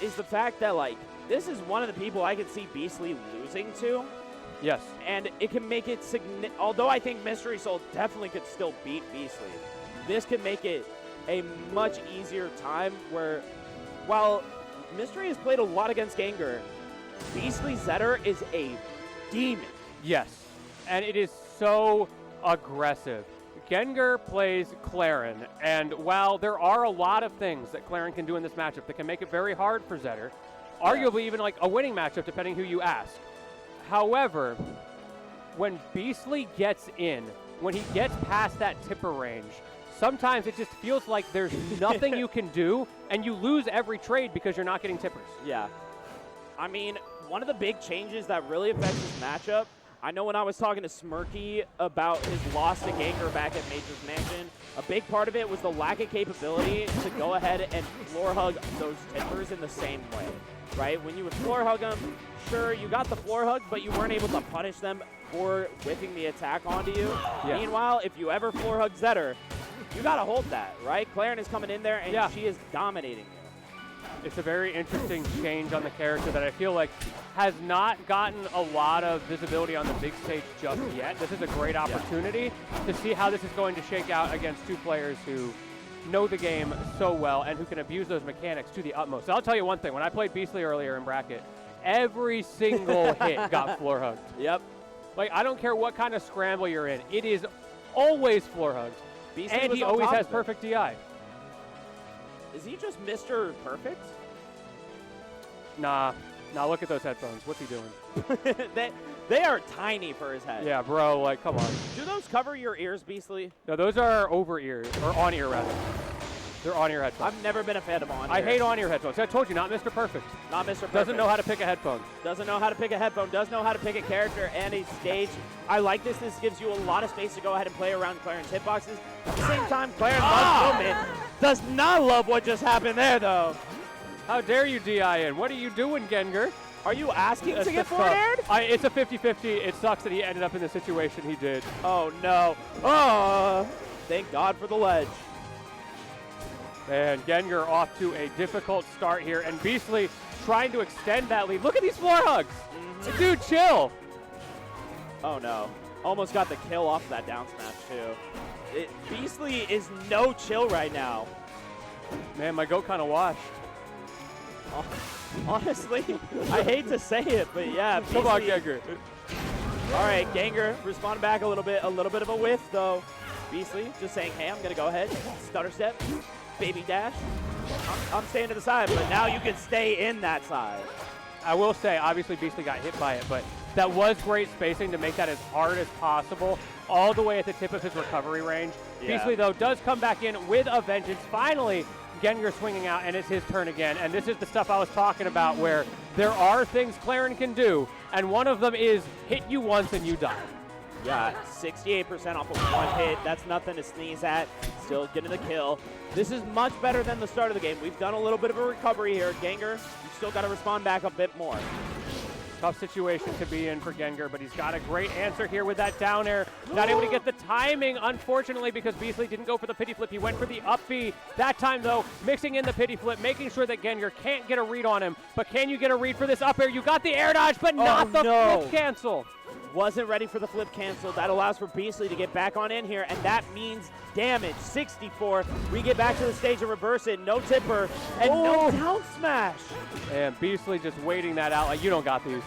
is the fact that, like, this is one of the people I could see Beastly losing to. Yes. And it can make it although I think Mystery Soul definitely could still beat Beastly, this can make it a much easier time where, while Mystery has played a lot against Gengur, Beastly Zetter is a demon. Yes, and it is so aggressive. Gengur plays Clairen, and while there are a lot of things that Clairen can do in this matchup that can make it very hard for Zetter, arguably even like a winning matchup depending who you ask. However, when Beastly gets in, when he gets past that tipper range, sometimes it just feels like there's nothing you can do, and you lose every trade because you're not getting tippers. Yeah. I mean, one of the big changes that really affects this matchup, I know when I was talking to Smirky about his loss to Gengur back at Major's Mansion, a big part of it was the lack of capability to go ahead and floor hug those tippers in the same way, right? When you would floor hug them, sure, you got the floor hug, but you weren't able to punish them for whipping the attack onto you. Yeah. Meanwhile, if you ever floor hug Zetter, you got to hold that, right? Clairen is coming in there, and she is dominating you. It's a very interesting change on the character that I feel like has not gotten a lot of visibility on the big stage just yet. This is a great opportunity to see how this is going to shake out against two players who know the game so well and who can abuse those mechanics to the utmost. So I'll tell you one thing. When I played Beastly earlier in bracket, every single hit got floor hugged. Yep. Like, I don't care what kind of scramble you're in. It is always floor hugged. Beastly and he always has perfect DI. Is he just Mr. Perfect? Nah, look at those headphones. What's he doing? they are tiny for his head. Yeah, bro, like, come on. Do those cover your ears, Beastly? No, those are over-ear, or on-ear, rather. They're on-ear headphones. I've never been a fan of on-ear. I hate on-ear headphones. I told you, not Mr. Perfect. Not Mr. Perfect. Doesn't know how to pick a headphone. Doesn't know how to pick a headphone. Does know how to pick a character and a stage. I like this. This gives you a lot of space to go ahead and play around Clairen's hitboxes. At the same time, Clairen loves movement. Does not love what just happened there, though. How dare you DI in? What are you doing, Gengur? Are you asking to get forward aired? It's a 50-50. It sucks that he ended up in the situation he did. Oh, no. Oh, thank God for the ledge. And Gengur off to a difficult start here, and Beastly trying to extend that lead. Look at these floor hugs. Dude, chill. Oh, no. Almost got the kill off that down smash, too. Beastly is no chill right now. Man, my goat kind of washed. Honestly, I hate to say it, but yeah. Beastly. Come on, Gengur. All right, Gengur responding back a little bit of a whiff, though. Beastly just saying, hey, I'm going to go ahead, stutter step, baby dash. I'm staying to the side, but now you can stay in that side. I will say, obviously, Beastly got hit by it, but that was great spacing to make that as hard as possible, all the way at the tip of his recovery range. Yeah. Beastly, though, does come back in with a vengeance. Finally, Gengur swinging out, and it's his turn again. And this is the stuff I was talking about, where there are things Clairen can do, and one of them is hit you once and you die. Yeah, 68% off of one hit. That's nothing to sneeze at. Still getting the kill. This is much better than the start of the game. We've done a little bit of a recovery here. Gengur, you still got to respond back a bit more. Tough situation to be in for Gengur, but he's got a great answer here with that down air. Not able to get the timing, unfortunately, because Beastly didn't go for the pity flip. He went for the up B. That time, though, mixing in the pity flip, making sure that Gengur can't get a read on him. But can you get a read for this up air? You got the air dodge, but not the flip cancel. Wasn't ready for the flip cancel. That allows for Beastly to get back on in here, and that means damage. 64. We get back to the stage and reverse it. No tipper and no down smash. And Beastly just waiting that out like, you don't got these.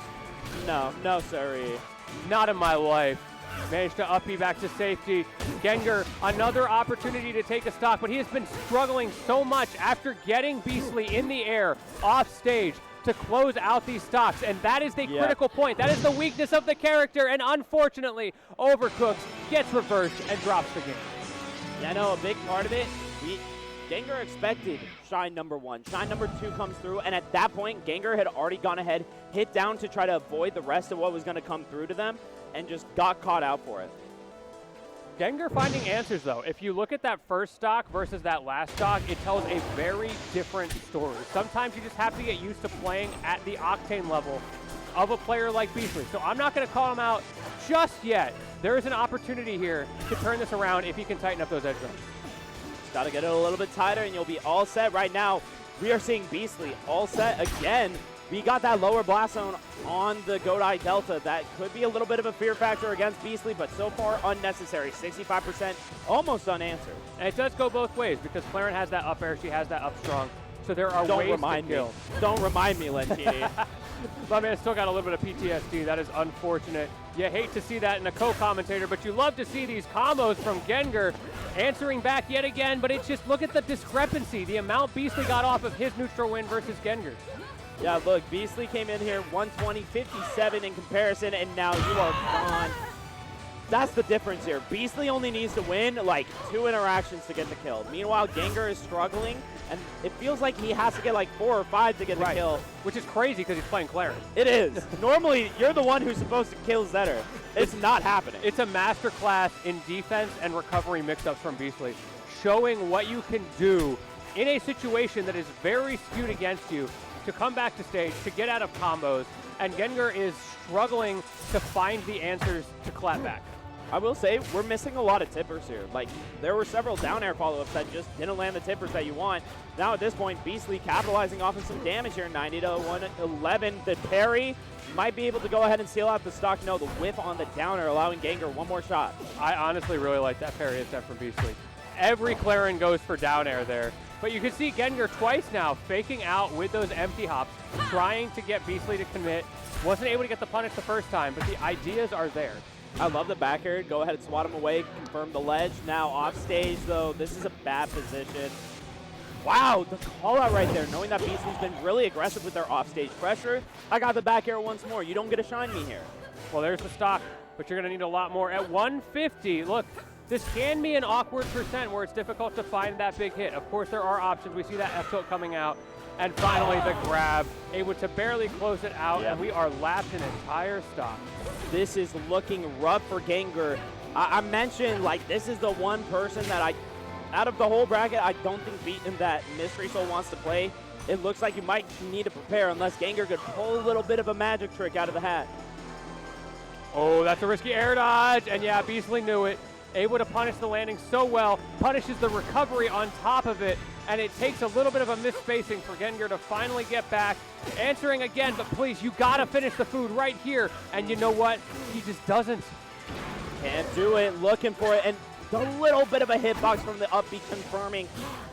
No, sorry. Not in my life. Managed to up B back to safety. Gengur, another opportunity to take a stock, but he has been struggling so much after getting Beastly in the air off stage to close out these stocks, and that is the critical point. That is the weakness of the character, and unfortunately, Overcooked gets reversed and drops the game. Yeah, no, a big part of it, Gengur expected Shine number 1. Shine number 2 comes through, and at that point, Gengur had already gone ahead, hit down to try to avoid the rest of what was going to come through to them, and just got caught out for it. Gengur finding answers, though. If you look at that first stock versus that last stock, it tells a very different story. Sometimes you just have to get used to playing at the octane level of a player like Beastly. So I'm not going to call him out just yet. There is an opportunity here to turn this around if he can tighten up those edge runs. Just got to get it a little bit tighter, and you'll be all set right now. we are seeing Beastly all set again. We got that lower blast zone on the Godai Delta. That could be a little bit of a fear factor against Beastly, but so far unnecessary. 65% almost unanswered. And it does go both ways because Clairen has that up air, she has that up strong. So there are Don't ways remind to kill. me. Don't remind me, Lentini. My man still got a little bit of PTSD. That is unfortunate. You hate to see that in a co-commentator, but you love to see these combos from Gengur answering back yet again, but it's just, look at the discrepancy, the amount Beastly got off of his neutral win versus Gengur. Yeah, look, Beastly came in here 120-57 in comparison, and now you are gone. That's the difference here. Beastly only needs to win like 2 interactions to get the kill. Meanwhile, Gengur is struggling, and it feels like he has to get like 4 or 5 to get the kill. Which is crazy because he's playing Clairen. It is. Normally, you're the one who's supposed to kill Zetter. It's not happening. It's a masterclass in defense and recovery mix-ups from Beastly, showing what you can do in a situation that is very skewed against you to come back to stage, to get out of combos, and Gengur is struggling to find the answers to clap back. I will say, we're missing a lot of tippers here. Like, there were several down air follow-ups that just didn't land the tippers that you want. Now at this point, Beastly capitalizing off of some damage here, 90 to 111. The parry might be able to go ahead and seal out the stock. No, the whiff on the down air, allowing Gengur one more shot. I honestly really like that parry attempt from Beastly. Every Clairen goes for down air there. But you can see Gengur twice now faking out with those empty hops, trying to get Beastly to commit. Wasn't able to get the punish the first time, but the ideas are there. I love the back air. Go ahead and swat him away, confirm the ledge. Now off stage, though, this is a bad position. Wow, the call out right there, knowing that Beastly's been really aggressive with their off stage pressure. I got the back air once more. You don't get to shine me here. Well, there's the stock, but you're going to need a lot more. At 150, look, this can be an awkward percent where it's difficult to find that big hit. Of course, there are options. We see that F-tilt coming out. And finally, the grab, able to barely close it out, and we are lapped an entire stock. This is looking rough for Gengur. I mentioned, like, this is the one person that out of the whole bracket, I don't think beating that Mystery Soul wants to play. It looks like you might need to prepare unless Gengur could pull a little bit of a magic trick out of the hat. Oh, that's a risky air dodge, and yeah, Beastly knew it. Able to punish the landing so well, punishes the recovery on top of it, and it takes a little bit of a misspacing for Gengur to finally get back. Answering again, but please, you gotta finish the food right here. And you know what? He just doesn't. Can't do it, looking for it, and the little bit of a hitbox from the upbeat confirming.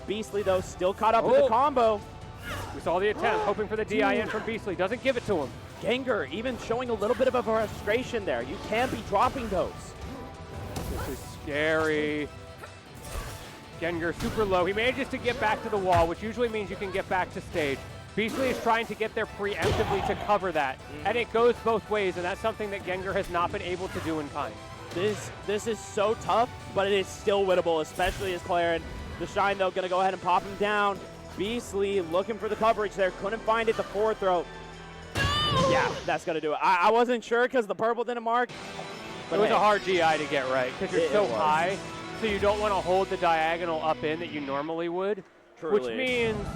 Beastly, though, still caught up with the combo. We saw the attempt, hoping for the DIN from Beastly. Doesn't give it to him. Gengur even showing a little bit of a frustration there. You can't be dropping those. This is scary. Gengur super low. He manages to get back to the wall, which usually means you can get back to stage. Beastly is trying to get there preemptively to cover that, and it goes both ways, and that's something that Gengur has not been able to do in kind. This is so tough, but it is still winnable, especially as Clairen. The Shine, though, going to go ahead and pop him down. Beastly looking for the coverage there. Couldn't find it. The forward throw. Yeah, that's going to do it. I wasn't sure because the purple didn't mark. It was a hard GI to get right because you're so high, so you don't want to hold the diagonal up in that you normally would. Truly. Which means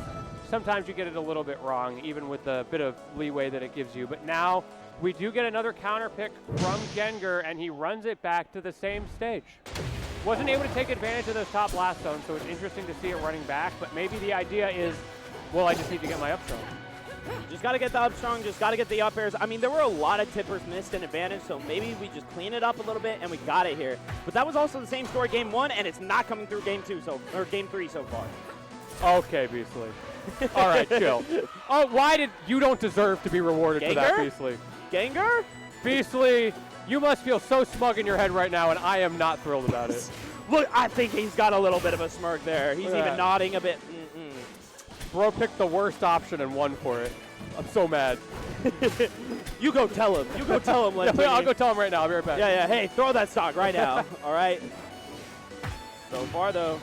sometimes you get it a little bit wrong, even with the bit of leeway that it gives you. But now we do get another counter pick from Gengur, and he runs it back to the same stage. Wasn't able to take advantage of those top blast zones, so it's interesting to see it running back. But maybe the idea is, well, I just need to get my up zone. Just got to get the up strong, just got to get the up airs. I mean, there were a lot of tippers missed in advantage, so maybe we just clean it up a little bit and we got it here. But that was also the same story game 1, and it's not coming through game 2 or game 3 so far. Okay, Beastly. All right, chill. Oh, why did you don't deserve to be rewarded for that, Beastly? Gengur? Beastly, you must feel so smug in your head right now, and I am not thrilled about it. Look, I think he's got a little bit of a smirk there. He's even nodding a bit. Bro picked the worst option and won for it. I'm so mad. You go tell him. You go tell him. Yeah, I'll go tell him right now. I'll be right back. Yeah. Hey, throw that stock right now. All right. So far, though,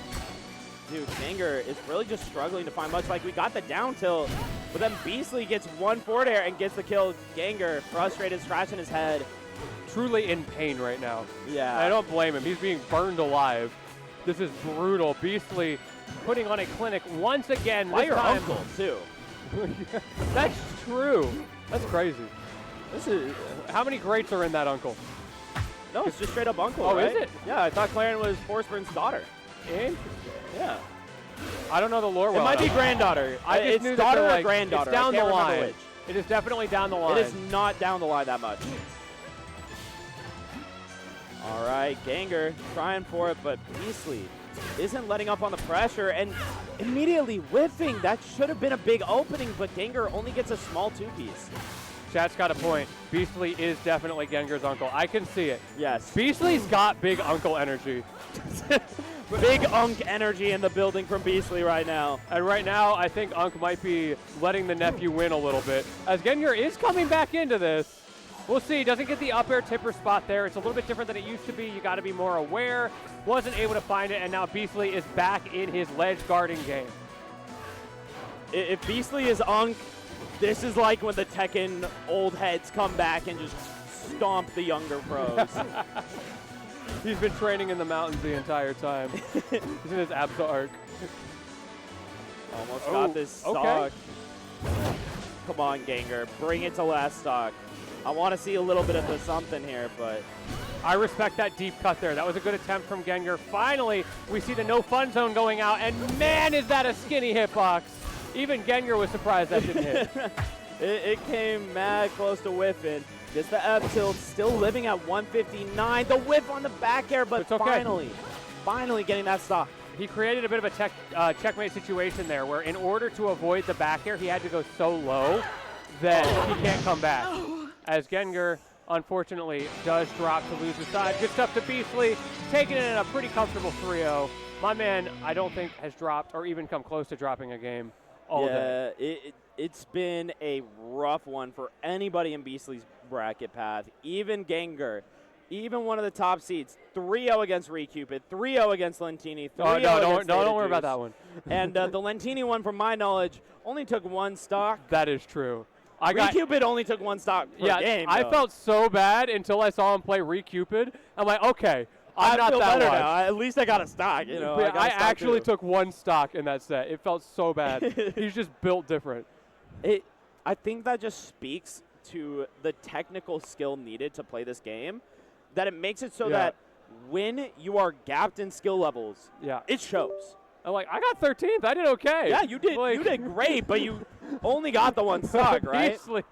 dude, Gengur is really just struggling to find much. Like, we got the down tilt, but then Beastly gets one forward air and gets the kill. Gengur, frustrated, scratching his head. Truly in pain right now. Yeah. I don't blame him. He's being burned alive. This is brutal. Beastly putting on a clinic once again. By your uncle, too. That's true. That's crazy. This is how many greats are in that uncle? No, it's just straight up uncle. Oh, right? is it? Yeah, I thought Clairen was Forsburn's daughter. Interesting. Yeah. I don't know the lore well It might be enough. granddaughter. I just knew It's that daughter they're, or like, granddaughter. It's down I can't the remember line. which. It is definitely down the line. It is not down the line that much. All right, Gengur trying for it, but Beastly isn't letting up on the pressure and immediately whiffing. That should have been a big opening, but Gengur only gets a small two-piece. Chat's got a point. Beastly is definitely Gengur's uncle. I can see it. Yes. Beastly's got big uncle energy. Big Unk energy in the building from Beastly right now. And right now, I think Unk might be letting the nephew win a little bit. As Gengur is coming back into this. We'll see. Doesn't get the up air tipper spot there. It's a little bit different than it used to be. You got to be more aware. Wasn't able to find it, and now Beastly is back in his ledge guarding game. If Beastly is Unk, this is like when the Tekken old heads come back and just stomp the younger pros. He's been training in the mountains the entire time. He's in his Absa arc. Almost got this stock. Come on, Gengur. Bring it to last stock. I want to see a little bit of the something here, but I respect that deep cut there. That was a good attempt from Gengur. Finally, we see the no fun zone going out, and man, is that a skinny hitbox. Even Gengur was surprised that didn't hit. it came mad close to whiffing. Gets the F tilt, still living at 159. The whiff on the back air, but It's okay. finally getting that stock. He created a bit of a checkmate situation there where in order to avoid the back air, he had to go so low that he can't come back. As Gengur, unfortunately, does drop to lose the side. Good stuff to Beastly, taking it in a pretty comfortable 3-0. My man, I don't think has dropped or even come close to dropping a game all day. It's been a rough one for anybody in Beastly's bracket path. Even Gengur, even one of the top seeds, 3-0 against Recupid, 3-0 against Lentini, 3-0 against don't worry Data about Juice. that one. And the Lentini one, from my knowledge, only took one stock. That is true. Recupid only took one stock per game. I though. felt so bad until I saw him play Recupid. I'm like, okay, I I'm not feel that better wise. now. At least I got a stock. You know, But I, got a I stock actually too. took one stock in that set. It felt so bad. He's just built different. I think that just speaks to the technical skill needed to play this game, that it makes it so that when you are gapped in skill levels, it shows. I'm like, I got 13th. I did okay. Yeah, you did. Like, You did great, but you only got the one stock, right? Beastly